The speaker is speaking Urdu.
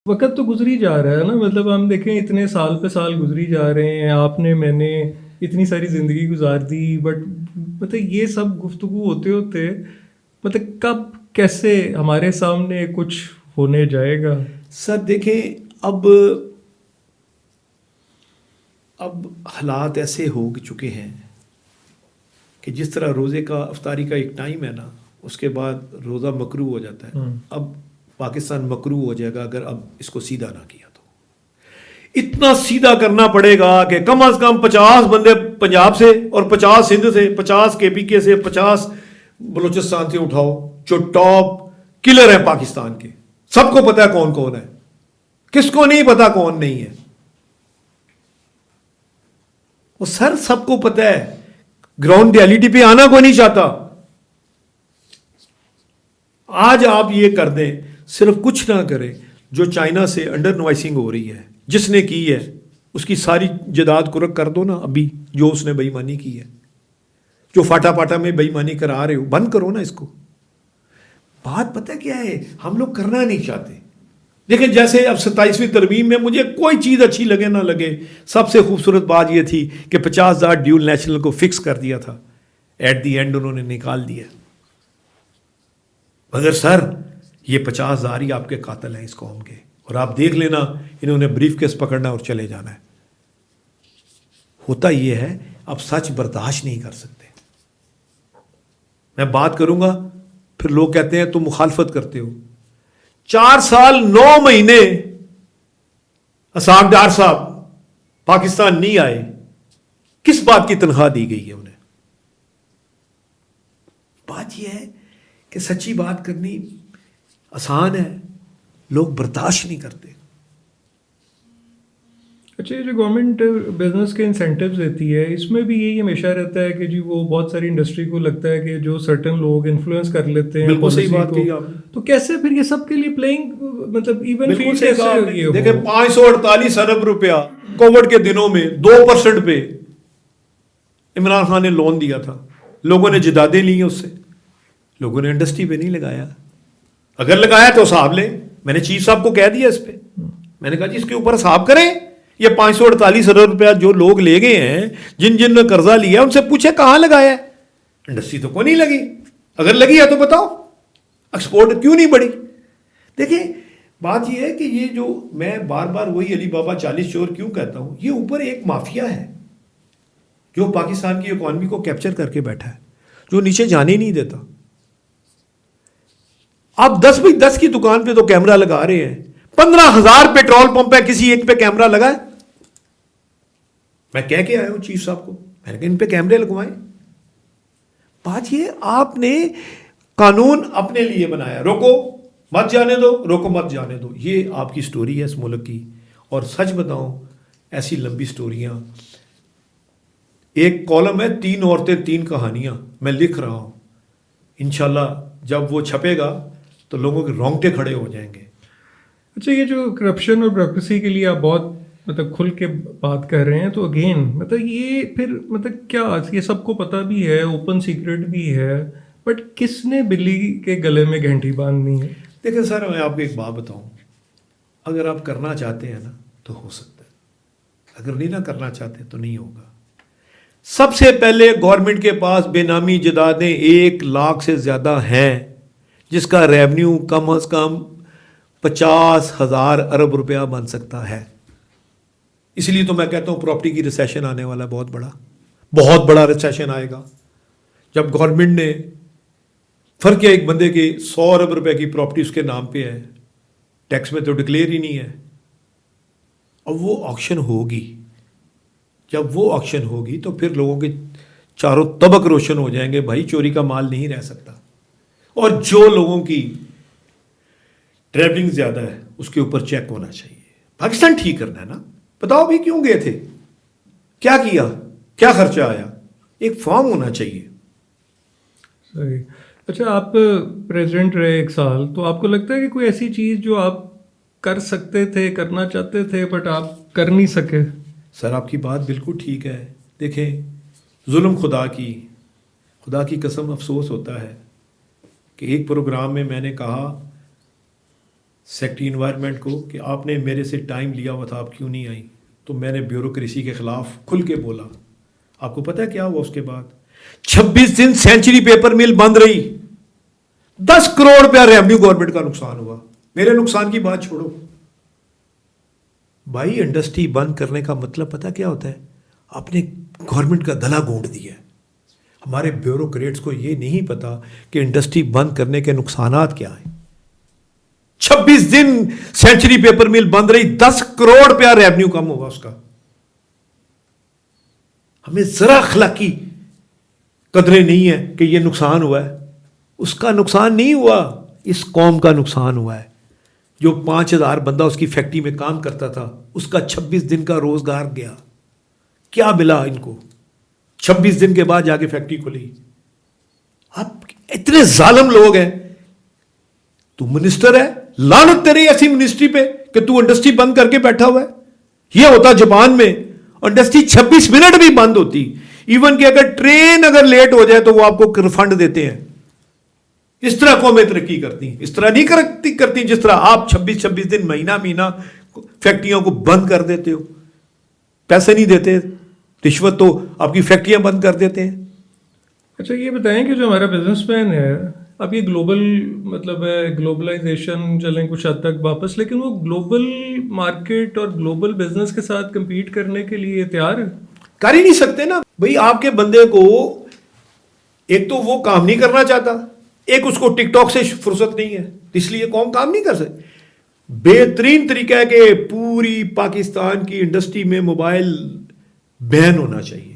وقت تو گزری جا رہا ہے نا، مطلب ہم دیکھیں اتنے سال پہ سال گزری جا رہے ہیں، آپ نے میں نے اتنی ساری زندگی گزار دی، بٹ مطلب یہ سب گفتگو ہوتے ہوتے مطلب کب کیسے ہمارے سامنے کچھ ہونے جائے گا؟ سر دیکھیں، اب حالات ایسے ہو چکے ہیں کہ جس طرح روزے کا افطاری کا ایک ٹائم ہے نا، اس کے بعد روزہ مکروہ ہو جاتا ہے. اب پاکستان مکروہ ہو جائے گا اگر اب اس کو سیدھا نہ کیا تو. اتنا سیدھا کرنا پڑے گا کہ کم از کم 50 بندے پنجاب سے اور 50 سندھ سے، 50 کے پی کے سے، 50 بلوچستان سے اٹھاؤ جو ٹاپ کلر ہیں پاکستان کے. سب کو پتا ہے کون کون ہے، کس کو نہیں پتا کون نہیں ہے. وہ سر سب کو پتا ہے، گراؤنڈ ریالٹی پہ آنا کوئی نہیں چاہتا. آج آپ یہ کر دیں، صرف کچھ نہ کریں. جو چائنا سے انڈر نوائسنگ ہو رہی ہے، جس نے کی ہے اس کی ساری جداد کو رک کر دو نا. ابھی جو اس نے بے ایمانی کی ہے، جو فاٹا پاٹا میں بے ایمانی کرا رہے ہو، بند کرو نا اس کو. بات پتہ کیا ہے، ہم لوگ کرنا نہیں چاہتے. لیکن جیسے اب 27ویں ترمیم میں مجھے کوئی چیز اچھی لگے نہ لگے، سب سے خوبصورت بات یہ تھی کہ 50,000 ڈیول نیشنل کو فکس کر دیا تھا. ایٹ دی اینڈ انہوں نے نکال دیا. مگر سر یہ 50,000 ہی آپ کے قاتل ہیں اس قوم کے. اور آپ دیکھ لینا، انہوں نے بریف کیس پکڑنا اور چلے جانا ہے. ہوتا یہ ہے اب سچ برداشت نہیں کر سکتے. میں بات کروں گا پھر لوگ کہتے ہیں تم مخالفت کرتے ہو. 4 سال 9 مہینے اسحاق ڈار صاحب پاکستان نہیں آئے. کس بات کی تنخواہ دی گئی ہے انہیں؟ بات یہ ہے کہ سچی بات کرنی آسان ہے، لوگ برداشت نہیں کرتے. اچھا، یہ جو گورنمنٹ بزنس کے انسینٹیوز دیتی ہے، اس میں بھی یہی ہمیشہ رہتا ہے کہ جی وہ بہت ساری انڈسٹری کو لگتا ہے کہ جو سرٹن لوگ انفلوئنس کر لیتے ہیں بالکل صحیح بات کو، کی آپ نے. تو کیسے پھر یہ سب کے لیے پلینگ مطلب ایون بالکل فیلڈ صحیح کیسے کہا آپ نے. یہ ہو؟ دیکھیں 548 ارب روپیہ کووڈ کے دنوں میں 2% پہ عمران خان نے لون دیا تھا. لوگوں نے جدادیں لی ہیں اس سے، لوگوں نے انڈسٹری پہ نہیں لگایا. اگر لگایا تو حساب لیں. میں نے چیف صاحب کو کہہ دیا اس پہ، میں نے کہا جی اس کے اوپر حساب کریں. یہ 548 ارب روپیہ جو لوگ لے گئے ہیں، جن جن نے قرضہ لیا، ان سے پوچھے کہاں لگایا ہے. انڈسٹری تو کوئی نہیں لگی. اگر لگی ہے تو بتاؤ ایکسپورٹ کیوں نہیں بڑھی. دیکھیں بات یہ ہے کہ یہ جو میں بار بار وہی علی بابا 40 چور کیوں کہتا ہوں، یہ اوپر ایک مافیا ہے جو پاکستان کی اکانومی کو کیپچر کر کے بیٹھا ہے، جو نیچے جانے نہیں دیتا. آپ 10 بائی 10 کی دکان پہ تو کیمرہ لگا رہے ہیں. 15,000 پیٹرول پمپ ہے، کسی ایک پہ کیمرہ لگا ہے؟ میں کہہ کے آیا ہوں چیف صاحب کو، میں نے کہا ان پہ کیمرے لگوائیں. بات یہ آپ نے قانون اپنے لیے بنایا، روکو مت جانے دو، روکو مت جانے دو. یہ آپ کی سٹوری ہے اس ملک کی. اور سچ بتاؤں، ایسی لمبی سٹوریاں، ایک کالم ہے 3 عورتیں 3 کہانیاں، میں لکھ رہا ہوں. انشاءاللہ جب وہ چھپے گا تو لوگوں کے رونگٹے کھڑے ہو جائیں گے. اچھا، یہ جو کرپشن اور بیوروکریسی کے لیے آپ بہت مطلب کھل کے بات کر رہے ہیں، تو اگین مطلب یہ پھر مطلب کیا، یہ سب کو پتہ بھی ہے، اوپن سیکرٹ بھی ہے، بٹ کس نے بلی کے گلے میں گھنٹی باندھنی ہے؟ دیکھیں سر، میں آپ کو ایک بات بتاؤں، اگر آپ کرنا چاہتے ہیں نا تو ہو سکتا ہے، اگر نہیں نہ کرنا چاہتے تو نہیں ہوگا. سب سے پہلے گورنمنٹ کے پاس بے نامی جدادیں 1 لاکھ سے زیادہ ہیں، جس کا ریونیو کم از کم 50,000 ارب روپیہ بن سکتا ہے. اس لیے تو میں کہتا ہوں پراپرٹی کی ریسیشن آنے والا بہت بڑا ریسیشن آئے گا. جب گورنمنٹ نے فرق ہے، ایک بندے کے 100 ارب روپے کی پراپرٹی اس کے نام پہ ہے، ٹیکس میں تو ڈکلیئر ہی نہیں ہے. اب وہ آکشن ہوگی، جب وہ آکشن ہوگی تو پھر لوگوں کے چاروں طبق روشن ہو جائیں گے. بھائی چوری کا مال نہیں رہ سکتا. اور جو لوگوں کی ٹریولنگ زیادہ ہے اس کے اوپر چیک ہونا چاہیے. پاکستان ٹھیک کرنا ہے نا. بتاؤ بھی کیوں گئے تھے، کیا کیا، کیا خرچہ آیا، ایک فارم ہونا چاہیے. صحیح. اچھا، آپ پریزیڈنٹ رہے 1 سال، تو آپ کو لگتا ہے کہ کوئی ایسی چیز جو آپ کر سکتے تھے، کرنا چاہتے تھے، بٹ آپ کر نہیں سکے؟ سر آپ کی بات بالکل ٹھیک ہے. دیکھیں ظلم خدا کی قسم افسوس ہوتا ہے کہ ایک پروگرام میں نے کہا سیکٹری انوائرمنٹ کو کہ آپ نے میرے سے ٹائم لیا ہوا تھا، آپ کیوں نہیں آئی؟ تو میں نے بیوروکریسی کے خلاف کھل کے بولا. آپ کو پتہ ہے کیا ہوا اس کے بعد؟ 26 دن سینچری پیپر مل بند رہی، 10 کروڑ روپیہ ریونیو گورنمنٹ کا نقصان ہوا. میرے نقصان کی بات چھوڑو بھائی، انڈسٹری بند کرنے کا مطلب پتہ کیا ہوتا ہے؟ آپ نے گورنمنٹ کا گلا گھونٹ دیا ہے. ہمارے بیوروکریٹس کو یہ نہیں پتا کہ انڈسٹری بند کرنے کے نقصانات کیا ہیں. 26 دن سینچری پیپر مل بند رہی، 10 کروڑ روپیہ ریونیو کم ہوا اس کا. ہمیں ذرا اخلاقی قدرے نہیں ہے کہ یہ نقصان ہوا ہے. اس کا نقصان نہیں ہوا، اس قوم کا نقصان ہوا ہے. جو 5000 بندہ اس کی فیکٹری میں کام کرتا تھا، اس کا 26 دن کا روزگار گیا. کیا ملا ان کو؟ 26 دن کے بعد جا کے فیکٹری کھلی. آپ اتنے ظالم لوگ ہیں. تو منسٹر ہے، لعنت تیری ایسی منسٹری پہ کہ تو انڈسٹری بند کر کے بیٹھا ہوا ہے. یہ ہوتا جاپان میں انڈسٹری 26 منٹ بھی بند ہوتی. ایون کہ اگر ٹرین اگر لیٹ ہو جائے تو وہ آپ کو ریفنڈ دیتے ہیں. اس طرح قومیں ترقی کرتی ہیں. اس طرح نہیں کرتی جس طرح آپ 26 دن مہینہ فیکٹریوں کو بند کر دیتے ہو. پیسے نہیں دیتے، رشوت تو آپ کی فیکٹریاں بند کر دیتے ہیں. اچھا یہ بتائیں کہ جو ہمارا بزنس مین ہے، اب یہ گلوبل مطلب ہے گلوبلائزیشن چلیں کچھ حد تک واپس، لیکن وہ گلوبل مارکیٹ اور گلوبل بزنس کے ساتھ کمپیٹ کرنے کے لیے تیار ہے؟ کر ہی نہیں سکتے نا بھئی. آپ کے بندے کو ایک تو وہ کام نہیں کرنا چاہتا، ایک اس کو ٹک ٹاک سے فرصت نہیں ہے، اس لیے قوم کام نہیں کر سکتی. بہترین طریقہ ہے کہ پوری پاکستان کی انڈسٹری میں موبائل بین ہونا چاہیے.